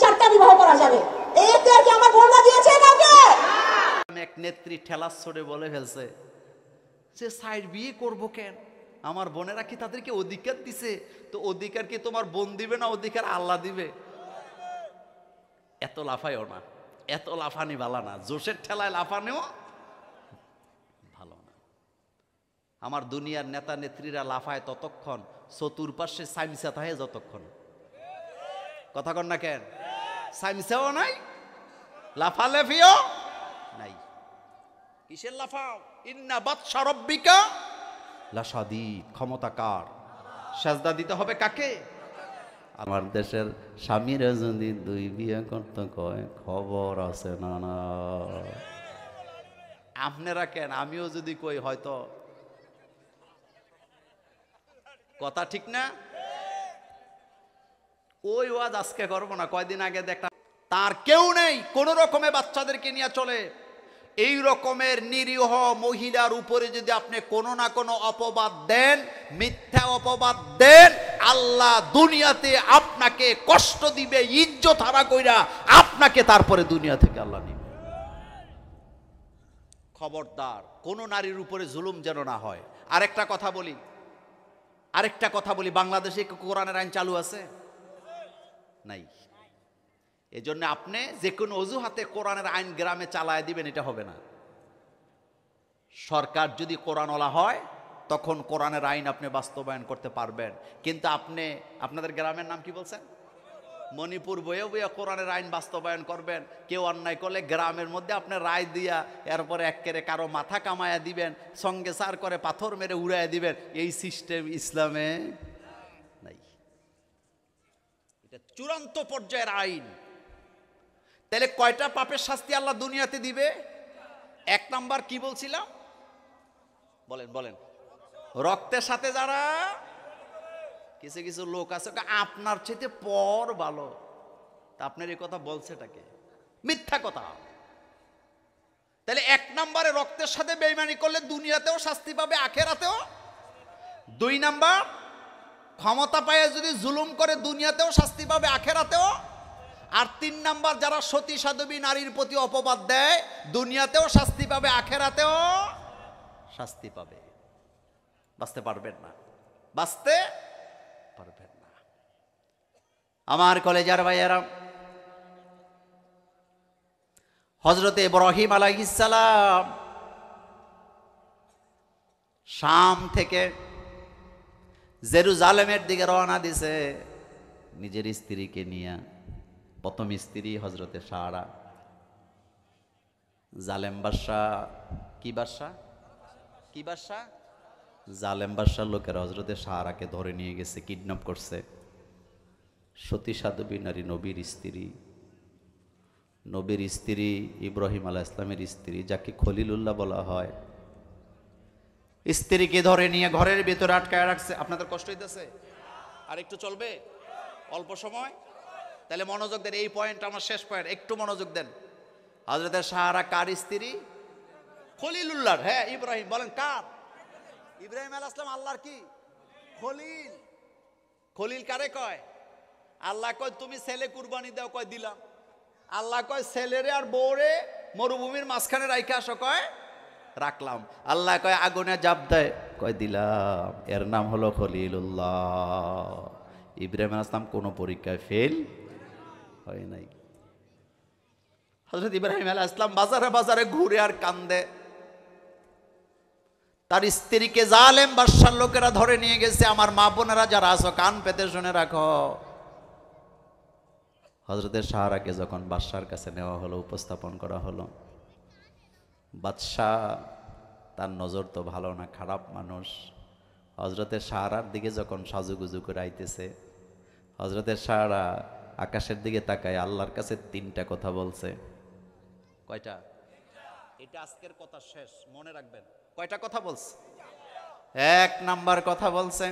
চারটা বিবাহ করা যাবে। এই এখতিয়ার কি আমার বোনরা দিয়েছে কাউকে? এক নেত্রী ঠেলা ছড়ে বলে ফেলছে যে সাইড বিয়ে করব কেন, আমার বোনেরা কি তাদেরকে অধিকার দিছে, তো অধিকার কি তোমার বোন দিবে না অধিকার আল্লাহ দিবে? এত লাফাইও না, এত লাফানি ভালো না, জোশের ঠেলায় লাফানিও ভালো না। আমার দুনিয়ার নেতা নেত্রীরা লাফায় ততক্ষণ, চতুর্পাশে সাইমসা থাকে যতক্ষণ। কথা কন না কেন? সাইমসাও নাই, লাফালাফিও নাই। কিসের লাফাও? ইন্না বাতশা রাব্বিকা লাশাদীদ, ক্ষমতাকার। সাজদা দিতে হবে কাকে? আমার দেশের স্বামীরা যদি দুই বিয়ে করতে কয় খবর আছে না না। আপনারা কেন, আমিও যদি কই হয়তো কথা ঠিক না। ওই ওয়াজ আজকে করবো না, কয়দিন আগে দেখলাম তার কেউ নেই, কোন রকমে বাচ্চাদেরকে নিয়ে চলে। এই রকমের নিরীহ মহিলার উপরে যদি আপনি কোনো না কোনো অপবাদ দেন, মিথ্যা অপবাদ দেন, আল্লাহ দুনিয়াতে আপনাকে কষ্ট দিবে, ইজ্জত হারা কইরা আপনাকে তারপরে দুনিয়া থেকে আল্লাহ নিবে। খবরদার, কোন নারীর উপরে জুলুম যেন না হয়। আরেকটা কথা বলি, বাংলাদেশে কোরআনের আইন চালু আছে? নাই। এজন্য আপনি যে কোনো অজুহাতে কোরআনের আইন গ্রামে চালায় দিবেন, এটা হবে না। সরকার যদি কোরআনওয়ালা হয় তখন কোরআনের আইন আপনি বাস্তবায়ন করতে পারবেন। কিন্তু আপনি আপনাদের গ্রামের নাম কি বলছেন? মণিপুর বয়ে বইয়া কোরআনের আইন বাস্তবায়ন করবেন। কেউ অন্যায় করলে গ্রামের মধ্যে আপনি রায় দিয়া এরপরে একেবারে কারো মাথা কামায়া দিবেন, সঙ্গে সার করে পাথর মেরে উড়াইয়া দিবেন। এই সিস্টেম ইসলামে নাই। এটা চূড়ান্ত পর্যায়ের আইন। তাহলে কয়টা পাপের শাস্তি আল্লাহ দুনিয়াতে দিবে? এক নাম্বার কি বলছিলাম? বলেন। রক্তের সাথে যারা, কিছু কিছু লোক আছে আপনার চেয়ে পর ভালো, তা আপনার এই কথা বলছেটাকে? মিথ্যা কথা। তাহলে এক নম্বরে রক্তের সাথে বেঈমানি করলে দুনিয়াতেও শাস্তি পাবে, আখেরাতেও। দুই নাম্বার, ক্ষমতা পায় যদি জুলুম করে দুনিয়াতেও শাস্তি পাবে, আখেরাতেও। আর তিন নাম্বার, যারা সতী সাধবী নারীর প্রতি অপবাদ দেয় দুনিয়াতেও শাস্তি পাবে, আখেরাতেও শাস্তি পাবে। বাঁচতে পারবেন না। আমার কলেজার ভাইয়েরা, হযরত ইব্রাহিম আলাইহিস সালাম শাম থেকে জেরুজালেমের দিকে রওনা দিছে নিজের স্ত্রীকে নিয়ে। প্রথম স্ত্রী হযরতে সারা। জালেম বাদশাহ, কি বাদশাহ? জালেম বাদশার লোকেরা হযরতে সারাকে ধরে নিয়ে গেছে, কিডন্যাপ করছে। সতী সাধবী নারী, নবীর স্ত্রী ইব্রাহিম আলাইহিস সালামের স্ত্রী, যাকে খলিলুল্লাহ বলা হয়। স্ত্রীকে ধরে নিয়ে ঘরের ভিতরে আটকায় রাখছে। আপনাদের কষ্ট হইতেছে? আর একটু চলবে, অল্প সময়। তাহলে মনোযোগ দেন, এই পয়েন্ট আমার শেষ পয়েন্ট, একটু মনোযোগ দেন। হযরতে সারা কার স্ত্রী? খলিলুল্লাহ। হ্যাঁ, ইব্রাহিম। বলেন কার? ইব্রাহিম আলাইহিস সালাম আল্লাহর কি খলিল। খলিল কারে কয়? আল্লাহ কয় তুমি ছেলে কুরবানি দাও, কয় দিলাম। আল্লাহ কয় ছেলেরে আর বউরে মরুভূমির মাঝখানে রাইখা আসো, কয় রাখলাম। আল্লাহ কয় আগুনে জাপ দেয়, কয় দিলাম। এর নাম হলো খলিলুল্লাহ। ইব্রাহিম আলাইহিস সালাম কোনো পরীক্ষায় ফেল হয় নাই। হযরত ইব্রাহিম আলাইহিস সালাম বাজারে বাজারে ঘুরে আর কান্দে। তার স্ত্রীকে জালেম বাদশার লোকেরা ধরে নিয়ে গেছে। আমার মা বোনেরা যারা আছো, কান পেতে শুনে রাখো। হযরতে সারাকে যখন বাদশার কাছে নেওয়া হলো, উপস্থাপন করা হলো, বাদশাহ তার নজর তো ভালো না, খারাপ মানুষ। হযরতে সারার দিকে যখন সাজুগুজু করে আইতেছে, হযরতে সারা আকাশের দিকে তাকায় আল্লাহর কাছে তিনটা কথা বলছে। কয়টা? এটা আজকের কথা শেষ, মনে রাখবেন। কয়টা কথা বলছে? এক নাম্বার কথা বলছে,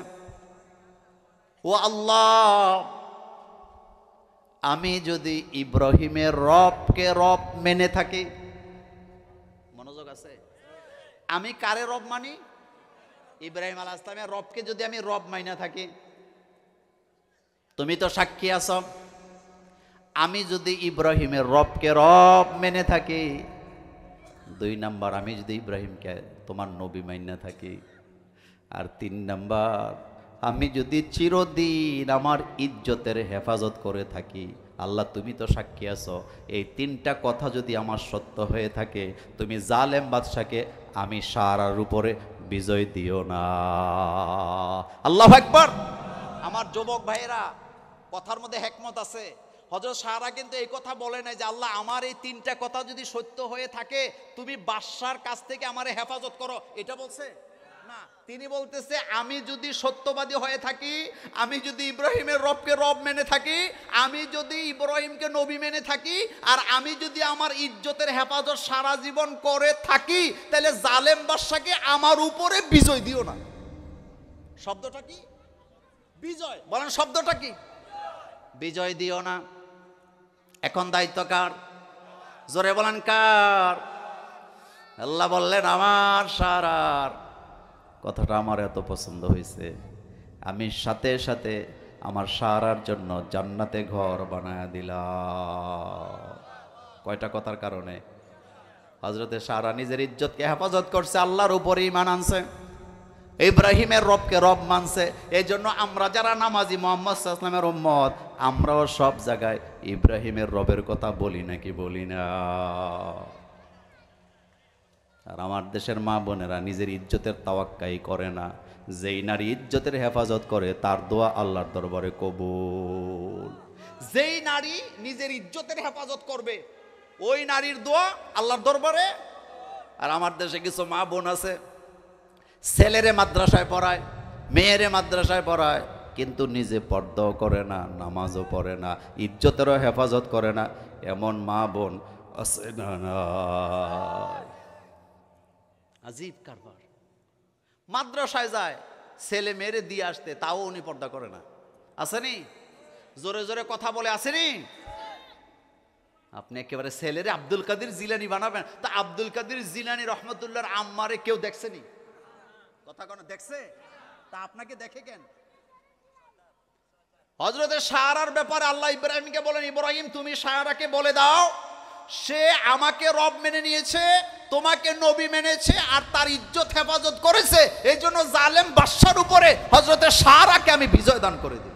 ও আল্লাহ, আমি যদি ইব্রাহিমের রবকে রব মেনে থাকি, মনোযোগ আছে, আমি কারে রব মানি? ইব্রাহিম আলাইহিস সালামের রবকে যদি আমি রব মাইনা থাকি, তুমি তো সাক্ষী আছো, আমি যদি ইব্রাহিমের রবকে রব মেনে থাকি, 2 নাম্বার আমি যদি ইব্রাহিমকে তোমার নবী মাইনা থাকি, আর 3 নাম্বার আমি যদি চিরদিন আমার ইজ্জতের হেফাজত করে থাকি। আল্লাহ তুমি তো সাক্ষী আছো, এই 3টা কথা যদি আমার সত্য হয়ে থাকে, তুমি জালেম বাদশাকে আমি সারার উপরে বিজয় দিও না। আল্লাহু আকবার। আমার যুবক ভাইরা, কথার মধ্যে হেকমত আছে। হযরত সারা কিন্তু এই কথা বলে নাই যে আল্লাহ আমার এই 3টা কথা যদি সত্য হয়ে থাকে তুমি বাদশার কাছ থেকে আমারে হেফাজত করো, এটা বলছে না। তিনি বলতেছে আমি যদি সত্যবাদী হয়ে থাকি, আমি যদি ইব্রাহিমের রবকে রব মেনে থাকি, আমি যদি ইব্রাহিমকে নবী মেনে থাকি, আর আমি যদি আমার ইজ্জতের হেফাজত সারা জীবন করে থাকি, তাহলে জালেম বাদশাকে আমার উপরে বিজয় দিও না। শব্দটা কি? বিজয়। বলেন শব্দটা কি? বিজয় দিও না। এখন দায়িত্ব কার? জোরে বলেন কার? আল্লাহ বললেন আমার সারার। কথাটা আমার এত পছন্দ হয়েছে, আমি সাথে সাথে আমার সারার জন্য জান্নাতে ঘর বানায় দিলাম। কয়টা কথার কারণে? হযরতে সারা নিজের ইজ্জতকে হেফাজত করছে, আল্লাহর উপরে ঈমান আনছে, ইব্রাহিমের রবকে রব মানছে। এই জন্য আমরা যারা নামাজি মুহাম্মদ সাল্লাল্লাহু আলাইহি ওয়াসাল্লামের উম্মত, আমরাও সব জায়গায় ইব্রাহিমের রবের কথা বলি নাকি বলি না? আর আমার দেশের মা বোনেরা নিজের ইজ্জতের তাওয়াক্কাই করে না। যেই নারী ইজ্জতের হেফাজত করে তার দোয়া আল্লাহর দরবারে কবুল। যেই নারী নিজের ইজ্জতের হেফাজত করবে ওই নারীর দোয়া আল্লাহর দরবারে। আর আমার দেশে কিছু মা বোন আছে, ছেলেরে মাদ্রাসায় পড়ায়, মেয়েরে মাদ্রাসায় পড়ায়, কিন্তু নিজে পর্দাও করে না, নামাজও পড়ে না, ইজ্জতেরও হেফাজত করে না। এমন মা বোন আছে না? আজীব কারবার। মাদ্রাসায় যায় ছেলে মেয়েরে দিয়ে আসতে, তাও উনি পর্দা করে না। আসেনি? জোরে জোরে কথা বলে আসেনি? আপনি একেবারে ছেলেরে আব্দুল কাদের জিলানি বানাবেন, তা আব্দুল কাদের জিলানি রহমতুল্লাহর আম্মারে কেউ দেখছেনি? কথা কোন দেখছে? তা আপনাকে দেখে কেন? হযরতে সারার ব্যাপারে আল্লাহ ইব্রাহিমকে বলেন, ইব্রাহিম তুমি সারাকে বলে দাও সে আমাকে রব মেনে নিয়েছে, তোমাকে নবী মেনেছে, আর তার ইজ্জত হেফাজত করেছে। এই জন্য জালেম বাদশার উপরে হযরতে সারাকে আমি বিজয় দান করে দিই।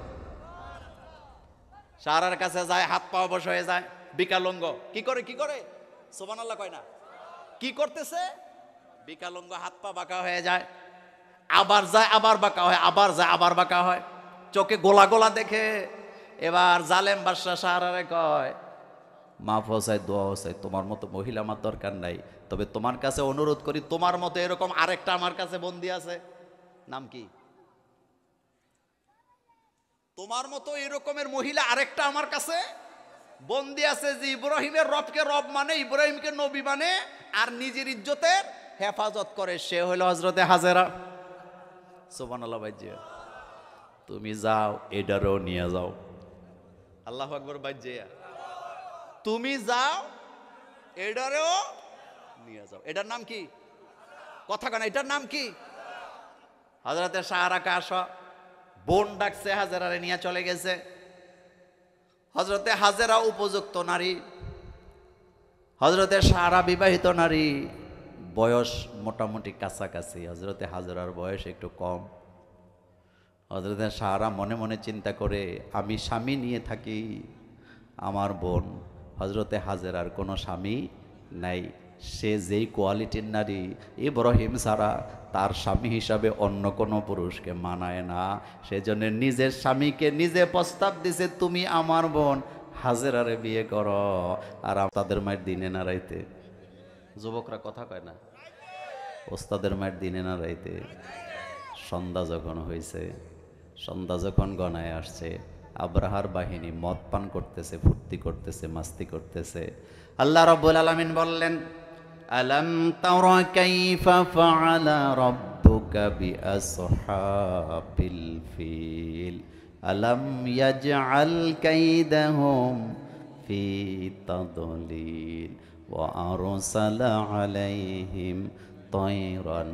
সারার কাছে যায়, হাত পা অবশ হয়ে যায়, বিকালঙ্গ। কি করে? কি করে? সুবহানাল্লাহ কয় না? কি করতেছে? বিকালঙ্গ, হাত পা বাঁকা হয়ে যায়, আবার যায় আবার বাঁকা হয়, আবার যায় আবার বাঁকা হয়, চোখে গোলা গোলা দেখে। এবার জালেম বাদশা সারারে কয়, মাফ হোসাই, দোয়া হোসাই, তোমার মতো মহিলা আমার দরকার নাই, তবে তোমার কাছে অনুরোধ করি, তোমার মতো এরকম আরেকটা আমার কাছে বন্দী আছে। নাম কি? তোমার মতো এরকমের মহিলা আরেকটা আমার কাছে বন্দী আছে, যে ইব্রাহিমের রবকে রব মানে, ইব্রাহিমকে নবী মানে, আর নিজের ইজ্জতের হেফাজত করে। সে হলো হযরতে হাজেরা। সুবহানাল্লাহ। বাইজিয়া তুমি যাও, এটারও নিয়ে যাও। আল্লাহু আকবার। বাইজিয়া তুমি যাও, এটারও নিয়ে যাও। এটার নাম কি? কথা কেন? এটার নাম কি? হযরতে সারাকে আসো, বোন ডাকছে, হাজেরারে নিয়ে চলে গেছে। হযরতে হাজেরা উপযুক্ত নারী, হযরতে সারা বিবাহিত নারী, বয়স মোটামুটি কাছাকাছি, হযরতে হাজেরার বয়স একটু কম। হযরতে সারা মনে মনে চিন্তা করে, আমি স্বামী নিয়ে থাকি, আমার বোন হযরতে হাজেরার কোনো স্বামী নাই, সে যেই কোয়ালিটির নারী, ইব্রাহিম ছাড়া তার স্বামী হিসাবে অন্য কোনো পুরুষকে মানায় না। সেজন্য নিজের স্বামীকে নিজে প্রস্তাব দিছে, তুমি আমার বোন হাজেরারে বিয়ে করো। আর তাদের মায়ের দিনে না রাইতে, যুবকরা কথা কয় না, ওস্তাদের মায়ের দিনে না রাইতে। সন্ধ্যা যখন হয়েছে, সন্ধ্যা যখন গনায় আসছে, আব্রাহার বাহিনী মদ পান করতেছে, ফুর্তি করতেছে, মাস্তি করতেছে। আল্লাহ রাব্বুল আলামিন বললেন, আলাম তারা কাইফা ফাআলা রাব্বুকা বিআসহাবিল ফিল আলাম ইয়াজআল কাইদাহুম ফি তাদলিল ওয়া আরসালা আলাইহিম তয়রান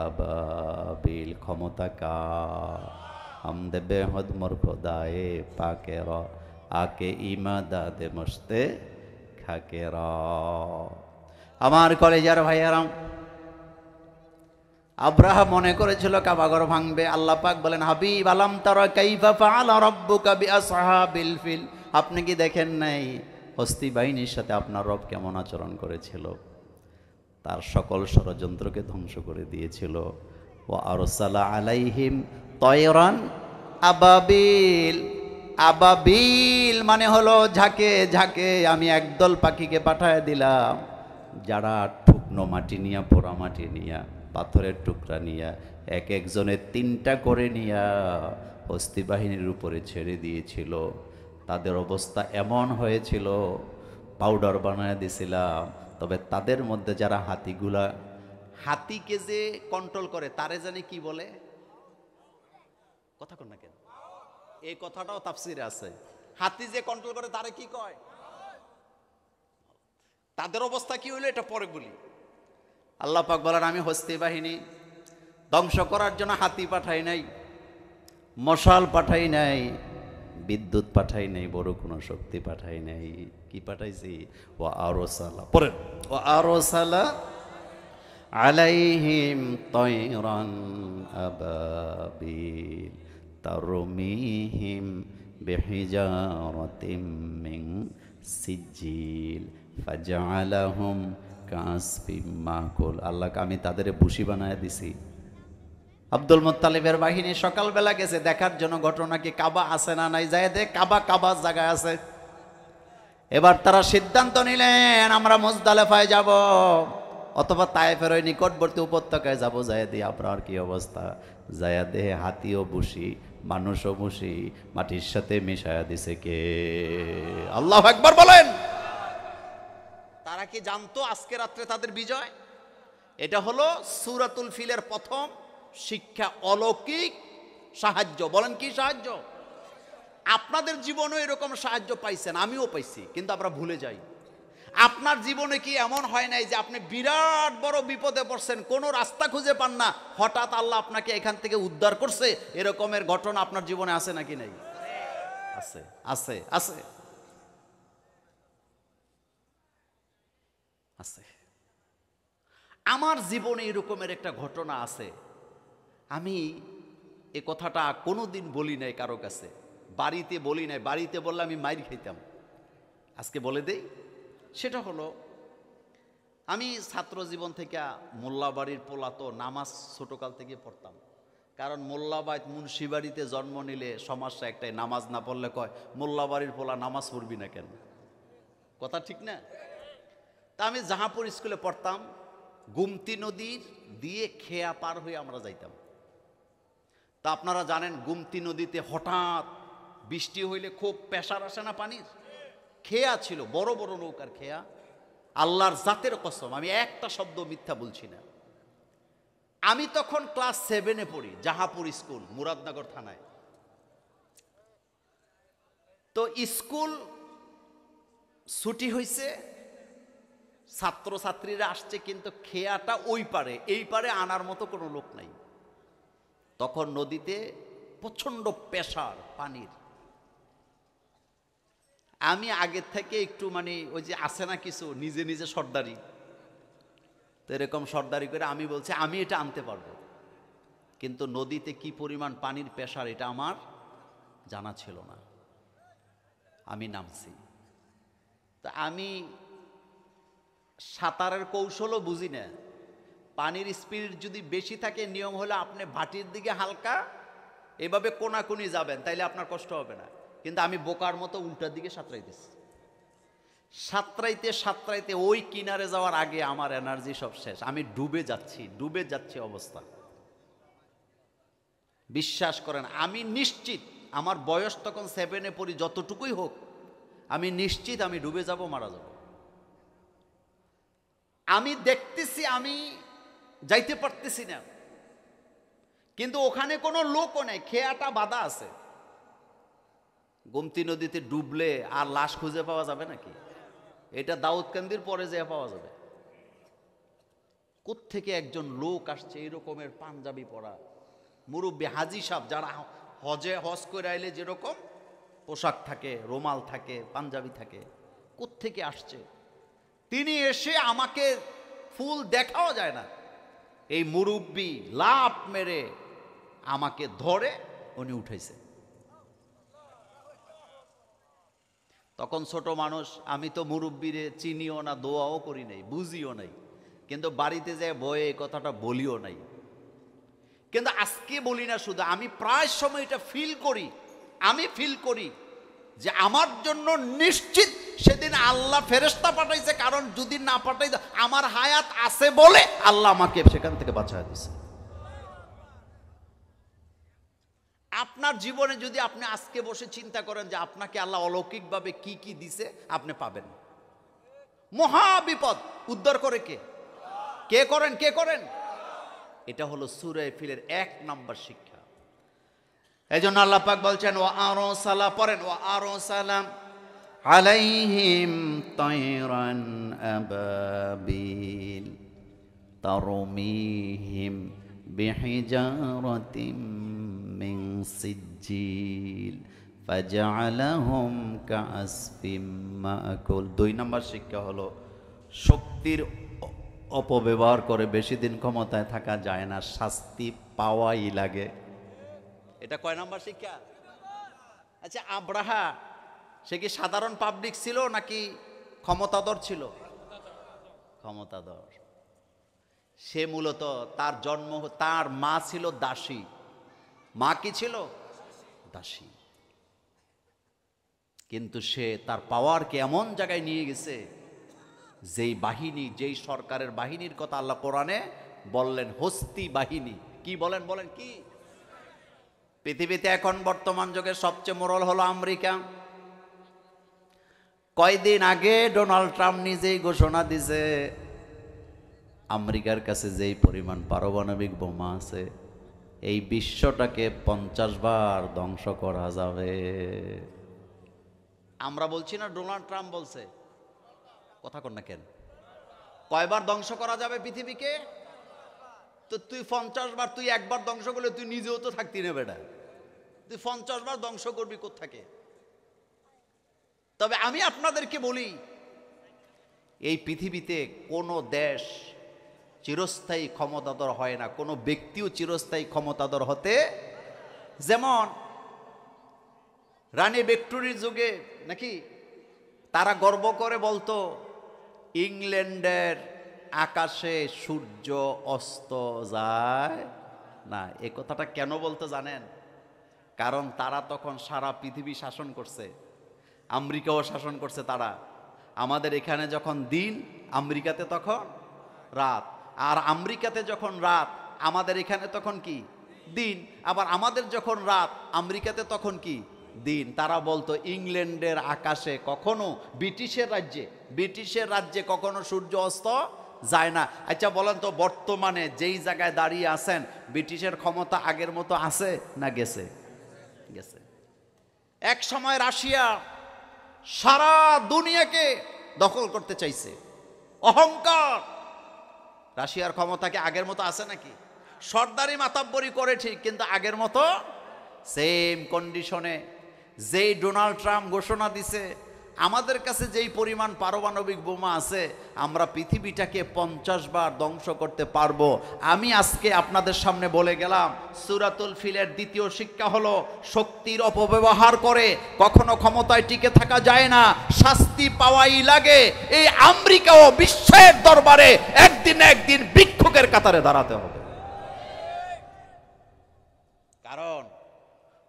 আবাবিল। ক্ষমতা কার? হামদে বেহদ মোর খোদায়ে পাকের আকে ইমাদাদে মস্তে খাকে র। আমার কলেজার ভাইয়ারাম, আব্রাহা মনে করেছিল কাবাঘর ভাঙবে। আল্লাহ পাক বলেন, হাবিব আলাম তারা কাইফা ফাআলা রাব্বুকা বিআসহাবিল ফিল, আপনি কি দেখেন নাই হস্তি বাহিনীর সাথে আপনার রব কেমন আচরণ করেছিল? তার সকল ষড়যন্ত্রকে ধ্বংস করে দিয়েছিল। ওয়া আরসালা আলাইহিম তয়রান আবাবিল। আবাবিল মানে হলো ঝাঁকে ঝাঁকে আমি একদল পাখিকে পাঠায় দিলাম, যারা শুকনো মাটি নিয়া, পোড়া মাটি নিয়া, পাথরের টুকরা নিয়া, এক একজনের 3টা করে নিয়া হস্তি বাহিনীর উপরে ছেড়ে দিয়েছিল। তাদের অবস্থা এমন হয়েছিল, পাউডার বানায় দিছিলাম। তবে তাদের মধ্যে যারা হাতিকে যে কন্ট্রোল করে তারে জানি কি বলে, কথা কন না কেন? এই কথাটাও তাফসিরে আছে। হাতি যে কন্ট্রোল করে তারে কি কয়? তাদের অবস্থা কি হইলো এটা পরে বলি। আল্লাহ পাক বলেন, আমি হস্তি বাহিনী ধ্বংস করার জন্য হাতি পাঠাই নাই, মশাল পাঠাই নাই, বিদ্যুৎ পাঠাই নাই, বড় কোনো শক্তি পাঠাই নাই। কি পাঠাইছি? ওয়া আরসালা, পরে ওয়া আরসালা আলাইহিম তয়রান আবাবিল তারমিহিম বিহিজারাতিম মিন সিজিল ফাজআলাহুম কাসফিম মাকুল। আল্লাহ, আমি তাদের বুশি বানায় দিছি। আব্দুল মুত্তালিবের বাহিনী সকালবেলা গেছে দেখার জন্য ঘটনা কি কাবা আছে না নাই, যায় দেখ কাবা জায়গায় আছে। এবার তারা সিদ্ধান্ত নিলেন, আমরা মুজদালেফায় যাব অথবা তায়েফের ওই নিকটবর্তী উপত্যকায় যাব। যায় দিয়ে আপনার কি অবস্থা? যায় দেহে হাতিও বুশি, মানুষও বুশি মাটির সাথে মিশায়া দিছে কে? আল্লাহু আকবার বলেন। তারা কি জানতো আজকে রাত্রে তাদের বিজয়? এটা হলো সূরাতুল ফিলের প্রথম শিক্ষা, অলৌকিক সাহায্য। বলেন কি সাহায্য? আপনাদের জীবনে এরকম সাহায্য পাইছেন, আমিও পাইছি, কিন্তু আমরা ভুলে যাই। আপনার জীবনে কি এমন হয় নাই যে আপনি বিরাট বড় বিপদে পড়ছেন, কোনো রাস্তা খুঁজে পান না, হঠাৎ আল্লাহ আপনাকে এখান থেকে উদ্ধার করছে? এরকমের ঘটনা আপনার জীবনে আছে নাকি নাই? আছে, আছে, আছে, আছে। আমার জীবনে এরকমের একটা ঘটনা আছে। আমি এ কথাটা কোনোদিন বলি নাই কারো কাছে, বাড়িতে বলি নাই। বাড়িতে বললে আমি মাইর খাইতাম। আজকে বলে দেই। সেটা হলো, আমি ছাত্র জীবন থেকে মোল্লাবাড়ির পোলা, তো নামাজ ছোটকাল থেকে পড়তাম। কারণ মোল্লাবাড়ি মুন্সিবাড়িতে জন্ম নিলে সমস্যা একটাই, নামাজ না পড়লে কয় মোল্লাবাড়ির পোলা নামাজ পড়বি না কেন? কথা ঠিক না? তা আমি জাহাপুর স্কুলে পড়তাম। গুমতি নদীর দিয়ে খেয়া পার হয়ে আমরা যাইতাম। তা আপনারা জানেন গুমতি নদীতে হঠাৎ বৃষ্টি হইলে খুব প্রেসার আসে না পানির? খেয়া ছিল, বড় বড় নৌকার খেয়া। আল্লাহর জাতের কসম, আমি একটা শব্দ মিথ্যা বলছি না। আমি তখন ক্লাস 7-এ পড়ি, জাহাপুর স্কুল, মুরাদনগর থানায়। তো স্কুল ছুটি হয়েছে, ছাত্রছাত্রীরা আসছে, কিন্তু খেয়াটা ওই পারে, এই পারে আনার মতো কোনো লোক নাই। তখন নদীতে প্রচন্ড প্রেসার পানির। আমি আগের থেকে একটু ওই যে আছে না কিছু নিজে নিজে সর্দারি, তো এরকম সর্দারি করে আমি বলছি আমি এটা আনতে পারবো। কিন্তু নদীতে কি পরিমাণ পানির প্রেসার এটা আমার জানা ছিল না। আমি নামছি। তা আমি সাঁতারের কৌশলও বুঝি না। পানির স্পিড যদি বেশি থাকে, নিয়ম হলো আপনি ভাটির দিকে হালকা এভাবে কোনাকুনি যাবেন, তাইলে আপনার কষ্ট হবে না। কিন্তু আমি বোকার মতো উল্টার দিকে সাঁতরাইতেছি। সাঁতরাইতে ওই কিনারে যাওয়ার আগে আমার এনার্জি সব শেষ। আমি ডুবে যাচ্ছি অবস্থা। বিশ্বাস করেন, আমি নিশ্চিত, আমার বয়স তখন 7-এ পড়ি, যতটুকুই হোক আমি নিশ্চিত আমি ডুবে যাব, মারা যাব। আমি দেখতেছি আমি যাইতে পারতেছি না, কিন্তু ওখানে কোনো লোকও নেই, খেয়াটা বাঁধা আছে। গোমতী নদীতে ডুবলে আর লাশ খুঁজে পাওয়া যাবে নাকি? এটা দাউদকান্দির পরে যেয়ে পাওয়া যাবে। কোত্থেকে একজন লোক আসছে এরকমের পাঞ্জাবি পরা, মুরব্বী হাজি সাহেব, যারা হজ করে আইলে যেরকম পোশাক থাকে, রুমাল থাকে, পাঞ্জাবি থাকে, কোত্থেকে আসছে? তিনি এসে আমাকে ফুল দেখাও যায় না, এই মুরব্বি লাফ মেরে আমাকে ধরে উনি উঠাইছে। তখন ছোট মানুষ, আমি তো মুরব্বিরে চিনিও না, দোয়াও করি নাই, বুঝিও নাই, কিন্তু বাড়িতে যে বয়ে এই কথাটা বলিও নাই। কিন্তু আজকে বলি না শুধু, আমি প্রায় সময় এটা ফিল করি, আমি ফিল করি যে আমার জন্য নিশ্চিত সেদিন আল্লাহ ফেরেশতা পাঠাইছে, কারণ যদি না পাঠাইতো আমার হায়াত আছে বলে আল্লাহ আমাকে সেখান থেকে বাঁচায় দিয়েছে। আপনার জীবনে যদি আপনি আজকে বসে চিন্তা করেন যে আপনাকে আল্লাহ অলৌকিকভাবে কি কি দিছে, আপনি পাবেন। মহা বিপদ উদ্ধার করে কে? কে করেন? কে করেন? এটা হলো সূরা ফিলের 1 নম্বর শিক্ষা। এই জন্য আল্লাহ পাক বলছেন ওয়া আরসালা, পড়েন ওয়া আরসালা আলাইহিম তায়রান আবাবিল তারমিহিম বিহিজারাতিম মিন সিজ্জিল ফাজআলাহুম কাআসফিম মাকুল। 2 নম্বর শিক্ষা হলো শক্তির অপব্যবহার করে বেশি দিন ক্ষমতায় থাকা যায় না, শাস্তি পাওয়াই লাগে। এটা কয় নাম্বার শিক্ষা? আচ্ছা, আব্রাহা সে কি সাধারণ পাবলিক ছিল নাকি ক্ষমতাধর ছিল? ক্ষমতাধর। সে মূলত তার জন্ম, তার মা ছিল দাসী। মা কি ছিল? দাসী। কিন্তু সে তার পাওয়ারকে এমন জায়গায় নিয়ে গেছে, যেই বাহিনী, যেই সরকারের বাহিনীর কথা আল্লাহ কোরআনে বললেন, হস্তি বাহিনী। কি বলেন? বলেন কি? পৃথিবীতে এখন বর্তমান যুগের সবচেয়ে মোড়ল হলো আমেরিকা। কয়দিন আগে ডোনাল্ড ট্রাম্প নিজেই ঘোষণা দিছে আমেরিকার কাছে যেই পরিমাণ পারমাণবিক বোমা আছে, এই বিশ্বটাকে 50 বার ধ্বংস করা যাবে। আমরা বলছি না, ডোনাল্ড ট্রাম্প বলছে। কথা কন না কেন? কয়বার ধ্বংস করা যাবে পৃথিবীকে? তো তুই 50 বার, তুই একবার ধ্বংস করলে তুই নিজেও তো থাকতি না বেটা, তুই 50 বার ধ্বংস করবি কোত্থেকে? তবে আমি আপনাদেরকে বলি, এই পৃথিবীতে কোনো দেশ চিরস্থায়ী ক্ষমতাধর হয় না, কোনো ব্যক্তিও চিরস্থায়ী ক্ষমতাধর হতে। যেমন রানী ভিক্টোরিয়ার যুগে নাকি তারা গর্ব করে বলতো ইংল্যান্ডের আকাশে সূর্য অস্ত যায় না। এ কথাটা কেন বলতে জানেন? কারণ তারা তখন সারা পৃথিবী শাসন করছে, আমেরিকাও শাসন করছে তারা। আমাদের এখানে যখন দিন, আমেরিকাতে তখন রাত, আর আমেরিকাতে যখন রাত, আমাদের এখানে তখন কি দিন। আবার আমাদের যখন রাত, আমেরিকাতে তখন কি দিন। তারা বলতো ইংল্যান্ডের আকাশে কখনো, ব্রিটিশের রাজ্যে কখনো সূর্য অস্ত যায় না। আচ্ছা বলেন তো, বর্তমানে যেই জায়গায় দাঁড়িয়ে আছেন, ব্রিটিশের ক্ষমতা আগের মতো আছে না গেছে? গেছে। এক সময় রাশিয়া সারা দুনিয়াকে দখল করতে চাইছে, অহংকার। রাশিয়ার ক্ষমতাকে আগের মতো আছে নাকি? সর্দারি মাতাব্বরি করে ঠিক, কিন্তু আগের মতো সেম কন্ডিশনে। যেই ডোনাল্ড ট্রাম্প ঘোষণা দিছে আমাদের কাছে যেই পরিমাণ পারমাণবিক বোমা আছে, আমরা পৃথিবীটাকে 50 বার ধ্বংস করতে পারবো। আমি আজকে আপনাদের সামনে বলে গেলাম, সূরাতুল ফিলের 2য় শিক্ষা হলো শক্তির অপব্যবহার করে কখনো ক্ষমতায় টিকে থাকা যায় না, শাস্তি পাওয়াই লাগে। এই আমেরিকাও বিশ্বের দরবারে একদিন না একদিন ভিক্ষুকের কাতারে দাঁড়াতে হবে। কারণ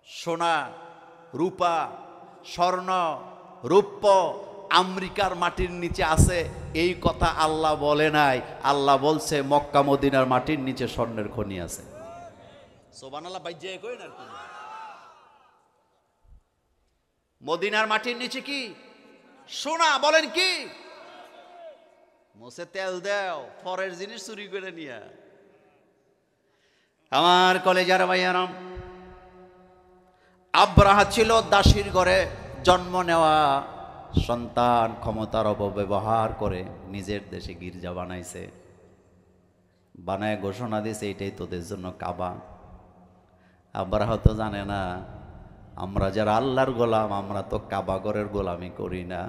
সোনা, রূপা, স্বর্ণ, রৌপ্য আমেরিকার মাটির নিচে আছে, এই কথা আল্লাহ বলে নাই। আল্লাহ বলছে মক্কা মদিনার মাটির নিচে স্বর্ণের খনি আছে। সুবহানাল্লাহ। বাইজে কই না, মদিনার মাটির নিচে কি সোনা? বলেন কি? মোসে তেল দেও, ফরের জিনিস চুরি করে নিয়া। আমার কলেজার ভাইয়ারা, আব্রাহা ছিল দাসীর ঘরে জন্ম নেওয়া সন্তান, ক্ষমতার অপব্যবহার করে নিজের দেশে গির্জা বানাইছে, বানায় ঘোষণা দিয়েছে এটাই তোদের জন্য কাবা। আব্রাহা তো জানে না আমরা যারা আল্লাহর গোলাম, আমরা তো কাবাগরের গোলামি করি না,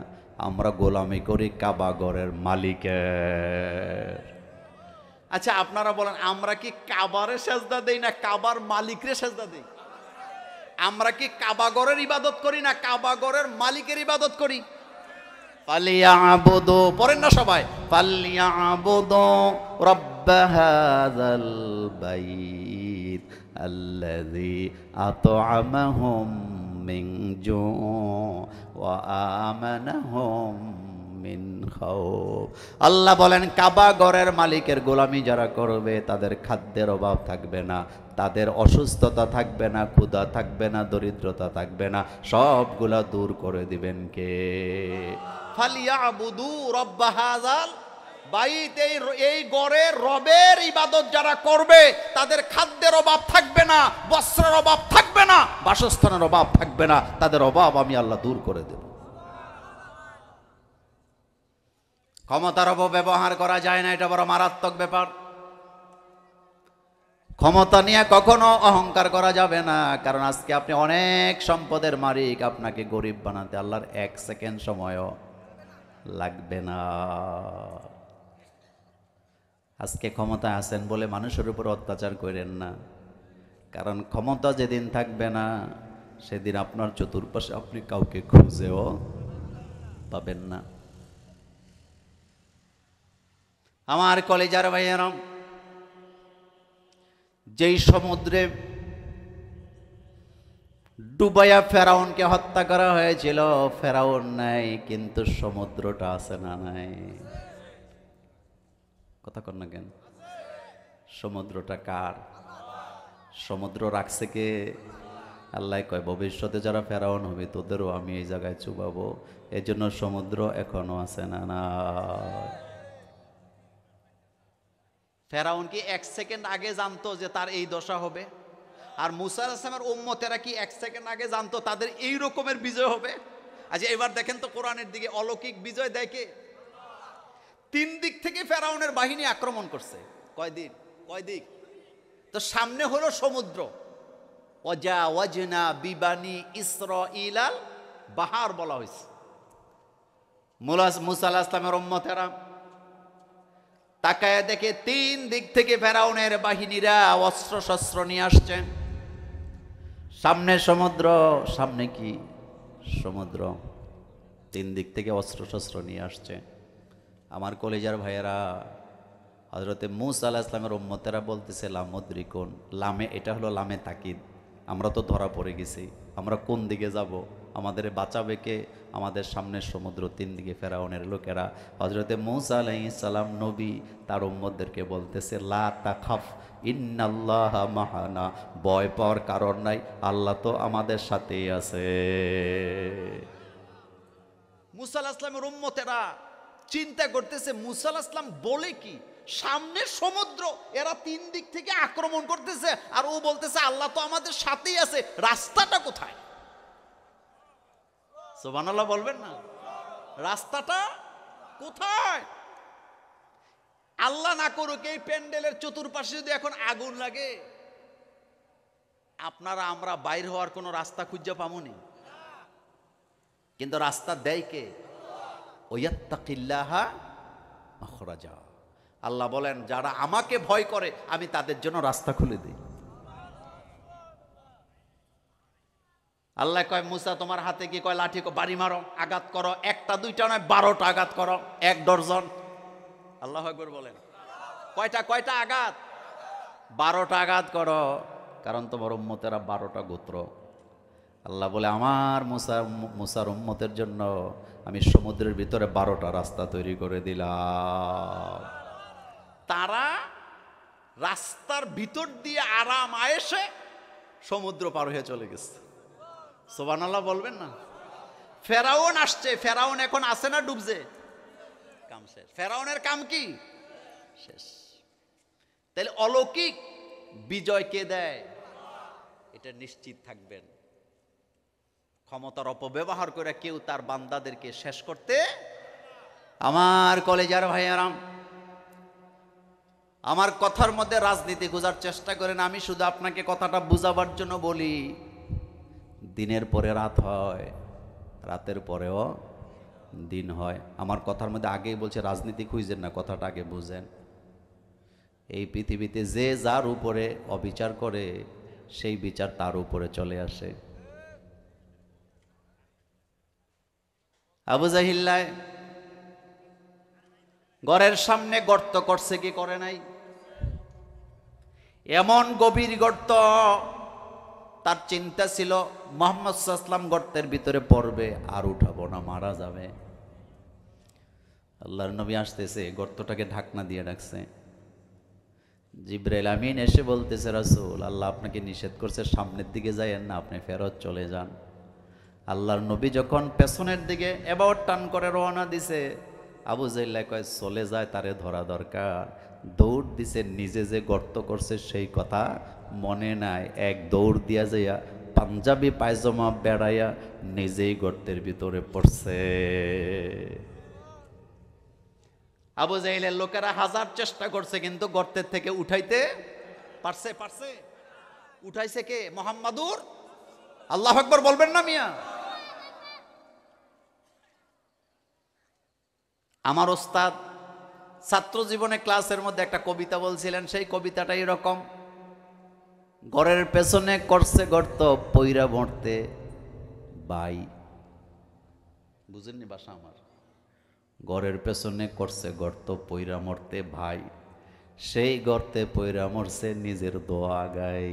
আমরা গোলামি করি কাবাগরের মালিকের। আচ্ছা আপনারা বলেন, আমরা কি কাবারে সেজদা দেই না কাবার মালিকরে সেজদা দেই? আমরা কি কাবাগরের ইবাদত করি না কাবাগরের মালিকের ইবাদত করি? ফালিয়াবুদু, পড়েন না সবাই, ফালিয়াবুদু রাব্ব হাযাল বাইত আল্লাযী আত'আমাহুম মিন জু' ওয়া আমানাহুম মিন খাউফ। আল্লাহ বলেন, কাবা ঘরের মালিকের গোলামি যারা করবে তাদের খাদ্যের অভাব থাকবে না, তাদের অসুস্থতা থাকবে না, ক্ষুধা থাকবে না, দরিদ্রতা থাকবে না, সবগুলা দূর করে দিবেন কে? ফালিয়াবুদু রাব্ব হাযাল বাইত, এই ঘরের রবের ইবাদত যারা করবে তাদের খাদ্যের অভাব থাকবে না, বস্ত্রের অভাব থাকবে না, বাসস্থানের অভাব থাকবে না, তাদের অভাব আমি আল্লাহ দূর করে দেব। ক্ষমতার অপব্যবহার করা যায় না, এটা বড় মারাত্মক ব্যাপার। ক্ষমতা নিয়ে কখনো অহংকার করা যাবে না, কারণ আজকে আপনি অনেক সম্পদের মালিক, আপনাকে গরিব বানাতে আল্লাহর 1 সেকেন্ড সময়ও লাগবে না। আজকে ক্ষমতায় আছেন বলে মানুষের উপর অত্যাচার করেন না, কারণ ক্ষমতা যেদিন থাকবে না সেদিন আপনার চতুর্পাশে আপনি কাউকে খুঁজেও পাবেন না। আমার কলেজার ভাইয়েরা, যেই সমুদ্রে ডুবাইয়া ফেরাউনকে হত্যা করা হয়েছিল, ফেরাউন নাই কিন্তু সমুদ্রটা আছে না নাই? কথা কন না কেন? সমুদ্রটা কার? সমুদ্র রাখছে কে? আল্লাহ কয়, ভবিষ্যতে যারা ফেরাউন হবে তোদেরও আমি এই জায়গায় চুবাবো, এই জন্য সমুদ্র এখনো আছে না না? ফেরাউন কি 1 সেকেন্ড আগে জানতো যে তার এই দশা হবে? আর মুসা আলাইহিস সালামের উম্মতেরা কি 1 সেকেন্ড আগে জানতো তাদের এই রকমের বিজয় হবে? আচ্ছা এবার দেখেন তো কোরআনের দিকে, অলৌকিক বিজয় দেখে 3 দিক থেকে ফেরাউনের বাহিনী আক্রমণ করছে। কয় দিক? তো সামনে হলো সমুদ্র, ওয়াজাওয়াজনা বিবানি ইসরাঈলাল বাহার বলা হয়েছে। মুসা আলাইহিস সালামের উম্মতেরা তাকায় দেখে 3 দিক থেকে ফেরাউনের বাহিনীরা অস্ত্র শস্ত্র নিয়ে আসছে। সামনে সমুদ্র, সামনে কি সমুদ্র, 3 দিক থেকে অস্ত্র শস্ত্র নিয়ে আসছে। আমার কলেজার ভাইয়েরা, হযরতে মুসা আলাইহিস সালামের উম্মতেরা বলতেছে লামুদ্রিকুন, লামে, এটা হলো লামে তাকিদ, আমরা তো ধরা পড়ে গেছি, আমরা কোন দিকে যাব, আমাদের বাঁচাবে কে? আমাদের সামনে সমুদ্র, 3 দিকে ফেরাউনের লোকেরা। হযরতে মুসা আলাইহিস সালাম নবী তার উম্মতদেরকে বলতেছে লা তাখাফ ইন্নাল্লাহা মাহানা, ভয় পাওয়ার কারণ নাই, আল্লাহ তো আমাদের সাথেই আছে। মুসা আলাইহিস সালামের উম্মতেরা চিন্তা করতেছে মুসা আলাইহিস সালাম বলে কি, সামনে সমুদ্র, এরা 3 দিক থেকে আক্রমণ করতেছে, আর ও বলতেছে আল্লাহ তো আমাদের সাথেই আছে, রাস্তাটা কোথায়? সুবহানাল্লাহ বলবেন না? রাস্তাটা কোথায়? আল্লাহ না করুক এই প্যান্ডেলের চতুর্পাশে যদি এখন আগুন লাগে, আপনারা আমরা বাইর হওয়ার কোনো রাস্তা খুঁজে পামুনি, কিন্তু রাস্তা দেয় কে? ওয়াত্তাকিল্লাহা মাখরাজা। আল্লাহ বলেন যারা আমাকে ভয় করে আমি তাদের জন্য রাস্তা খুলে দিই। আল্লাহ কয় মুসা তোমার হাতে কি, কয় লাঠি, বাড়ি মারো, আঘাত করো, 1টা 2টা নয় 12টা আঘাত করো, 1 ডজন। আল্লাহু আকবার বলেন। কয়টা আঘাত? 12টা আঘাত করো, কারণ তোমার উম্মতেরা 12টা গোত্র। আল্লাহ বলে আমার মুসার উম্মতের জন্য আমি সমুদ্রের ভিতরে 12টা রাস্তা তৈরি করে দিলাম। তারা রাস্তার ভিতর দিয়ে আরাম আয়েশে সমুদ্র পার হয়ে চলে গেছে। সুবহানাল্লাহ বলবেন না? ফেরাউন আসছে, ফেরাউন এখন আছে না ডুবছে? কাম শেষ, ফেরাউনের কাম কি শেষ। তাহলে অলৌকিক বিজয় কে দেয়? এটা নিশ্চিত থাকবেন। ক্ষমতার অপব্যবহার করে কেউ তার বান্দাদেরকে শেষ করতে, আমার কলেজার ভাইয়ারা, আমার কথার মধ্যে রাজনীতি বোঝার চেষ্টা করেন, আমি শুধু আপনাকে কথাটা বুঝাবার জন্য বলি। দিনের পরে রাত হয়, রাতের পরেও দিন হয়। আমার কথার মধ্যে আগেই বলছে রাজনীতি খুঁজেন না, কথাটা আগে বুঝেন। এই পৃথিবীতে যে যার উপরে অবিচার করে সেই বিচার তার উপরে চলে আসে। আবু জাহিল্লায় ঘরের সামনে গর্ত করছে কি করে নাই? এমন গভীর গর্ত, তার চিন্তা ছিল মুহাম্মদ সাল্লাল্লাহু আলাইহি ওয়াসাল্লাম গর্তের ভিতরে পড়বে আর উঠাবো না, মারা যাবে। আল্লাহর নবী আসতেছে, গর্তটাকে ঢাকনা দিয়ে রাখছে। জিবরাইল আমিন এসে বলতেছে, রাসূল আল্লাহ আপনাকে নিষেধ করছে সামনের দিকে যাইয়েন না, আপনি ফেরত চলে যান। আল্লাহর নবী যখন পেছনের দিকে এবার টান করে রওনা দিছে, আবু জাহল কয় চলে যায়, তারে ধরা দরকার। দৌড় দিছে, নিজে যে গর্ত করছে সেই কথা মনে নাই, এক দৌড় দিয়া যাইয়া পাঞ্জাবি পায়জামা বেড়াইয়া নিজেই গর্তের ভিতরে পড়ছে। আবু জাহলের লোকেরা হাজার চেষ্টা করছে কিন্তু গর্তের থেকে উঠাইতে পারছে? উঠাইছে কে? মুহাম্মাদুর আল্লাহু আকবার বলবেন না মিয়া? আমার ওস্তাদ ছাত্র জীবনে ক্লাসের মধ্যে একটা কবিতা বলছিলেন, সেই কবিতাটা এরকম: ঘরের পেছনে করছে গর্ত পইরা মরতে ভাই। বুঝেননি বাসা আমার? ঘরের পেছনে করছে গর্ত পইরা মরতে ভাই, সেই গর্তে পইরা মরছে নিজের দোয়া গাই।